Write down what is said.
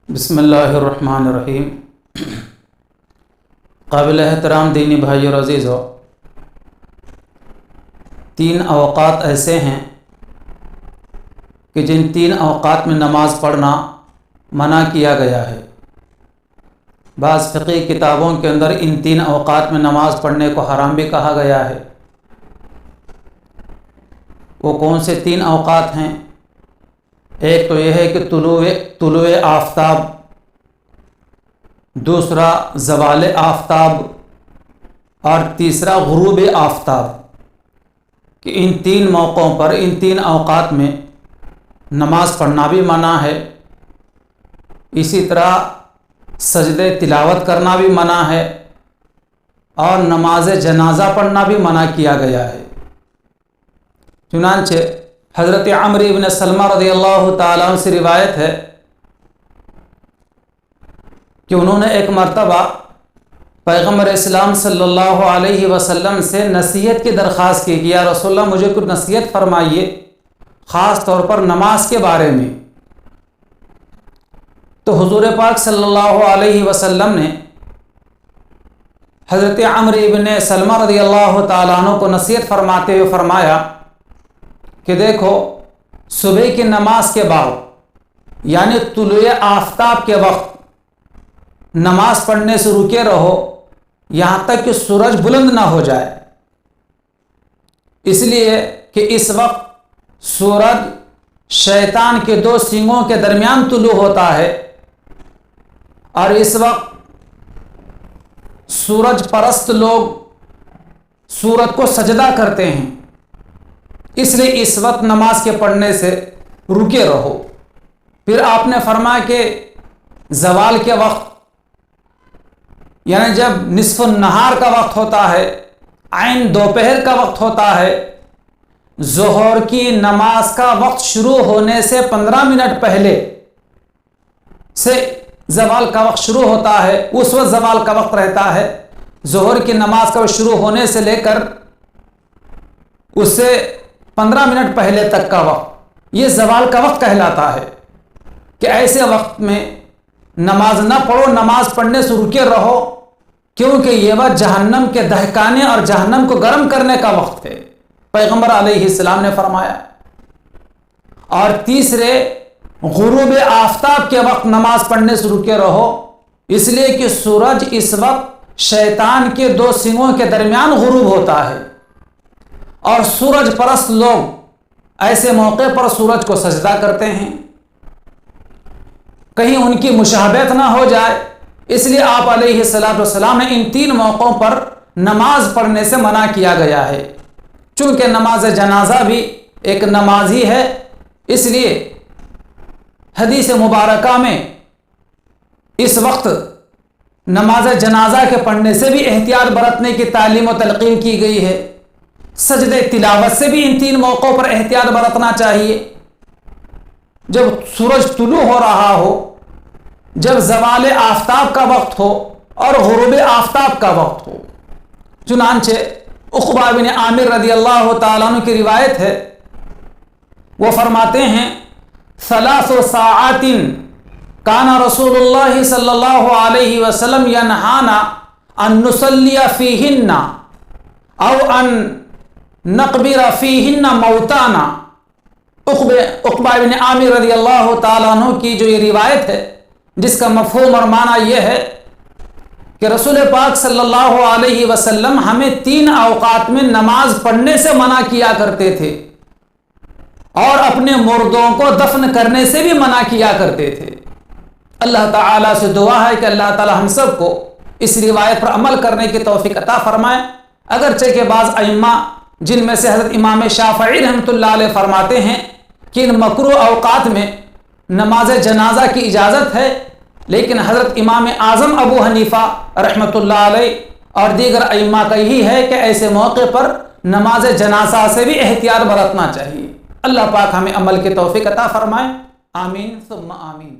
بسم اللہ الرحمن الرحیم۔ قابل احترام دینی بھائی اور عزیزو، 3 اوقات ایسے ہیں کہ جن 3 اوقات میں نماز پڑھنا منع کیا گیا ہے۔ بعض فقہی کتابوں کے اندر ان 3 اوقات میں نماز پڑھنے کو حرام بھی کہا گیا ہے۔ وہ کون سے 3 اوقات ہیں؟ ایک تو یہ ہے کہ طلوع آفتاب، دوسرا زوال آفتاب، اور تیسرا غروب آفتاب، کہ ان 3 موقعوں پر، ان 3 اوقات میں نماز پڑھنا بھی منع ہے۔ اسی طرح سجدے تلاوت کرنا بھی منع ہے، اور نماز جنازہ پڑھنا بھی منع کیا گیا ہے۔ چنانچہ حضرت عمرو بن سلمہ رضی اللہ تعالیٰ عنہ سے روایت ہے کہ انہوں نے ایک مرتبہ پیغمبر اسلام صلی اللہ علیہ وسلم سے نصیحت کی درخواست کی کہ یا رسول اللہ مجھے کچھ نصیحت فرمائیے، خاص طور پر نماز کے بارے میں۔ تو حضور پاک صلی اللہ علیہ وسلم نے حضرت عمرو بن سلمہ رضی اللہ تعالیٰ عنہ کو نصیحت فرماتے ہوئے فرمایا کہ دیکھو، صبح کی نماز کے بعد یعنی طلوع آفتاب کے وقت نماز پڑھنے سے رکے رہو یہاں تک کہ سورج بلند نہ ہو جائے، اس لیے کہ اس وقت سورج شیطان کے 2 سینگوں کے درمیان طلوع ہوتا ہے، اور اس وقت سورج پرست لوگ سورج کو سجدہ کرتے ہیں، اس لیے اس وقت نماز کے پڑھنے سے رکے رہو۔ پھر آپ نے فرمایا کہ زوال کے وقت یعنی جب نصف النہار کا وقت ہوتا ہے، عین دوپہر کا وقت ہوتا ہے، ظہر کی نماز کا وقت شروع ہونے سے 15 منٹ پہلے سے زوال کا وقت شروع ہوتا ہے، اس وقت زوال کا وقت رہتا ہے۔ ظہر کی نماز کا شروع ہونے سے لے کر اس سے 15 منٹ پہلے تک کا وقت یہ زوال کا وقت کہلاتا ہے، کہ ایسے وقت میں نماز نہ پڑھو، نماز پڑھنے سے رکے رہو، کیونکہ یہ وقت جہنم کے دہکانے اور جہنم کو گرم کرنے کا وقت ہے، پیغمبر علیہ السلام نے فرمایا۔ اور تیسرے، غروب آفتاب کے وقت نماز پڑھنے سے رکے رہو، اس لیے کہ سورج اس وقت شیطان کے 2 سینگوں کے درمیان غروب ہوتا ہے، اور سورج پرست لوگ ایسے موقع پر سورج کو سجدہ کرتے ہیں، کہیں ان کی مشابہت نہ ہو جائے، اس لیے آپ علیہ السلام نے ان 3 موقعوں پر نماز پڑھنے سے منع کیا گیا ہے۔ چونکہ نماز جنازہ بھی ایک نماز ہی ہے، اس لیے حدیث مبارکہ میں اس وقت نماز جنازہ کے پڑھنے سے بھی احتیاط برتنے کی تعلیم و تلقین کی گئی ہے۔ سجدے تلاوت سے بھی ان 3 موقعوں پر احتیاط برتنا چاہیے، جب سورج طلوع ہو رہا ہو، جب زوال آفتاب کا وقت ہو، اور غروب آفتاب کا وقت ہو۔ چنانچہ عقبہ بن عامر رضی اللہ تعالیٰ عنہ کی روایت ہے، وہ فرماتے ہیں 3 ساعات کان رسول اللہ صلی اللہ علیہ وسلم ینہانا ان نصلی فیہن او ان نقبر فیہن موتانا۔ عقبہ بن عامر رضی اللہ تعالیٰ عنہ کی جو یہ روایت ہے، جس کا مفہوم اور معنی یہ ہے کہ رسول پاک صلی اللہ علیہ وسلم ہمیں 3 اوقات میں نماز پڑھنے سے منع کیا کرتے تھے، اور اپنے مردوں کو دفن کرنے سے بھی منع کیا کرتے تھے۔ اللہ تعالیٰ سے دعا ہے کہ اللہ تعالیٰ ہم سب کو اس روایت پر عمل کرنے کی توفیق عطا فرمائے۔ اگرچہ کہ بعض ائمہ، جن میں سے حضرت امام شافعی رحمۃ اللہ علیہ فرماتے ہیں کہ ان مکروہ اوقات میں نماز جنازہ کی اجازت ہے، لیکن حضرت امام اعظم ابو حنیفہ رحمۃ اللہ علیہ اور دیگر ائمہ کا یہی ہے کہ ایسے موقع پر نماز جنازہ سے بھی احتیاط برتنا چاہیے۔ اللہ پاک ہمیں عمل کی توفیق عطا فرمائے، آمین ثم آمین۔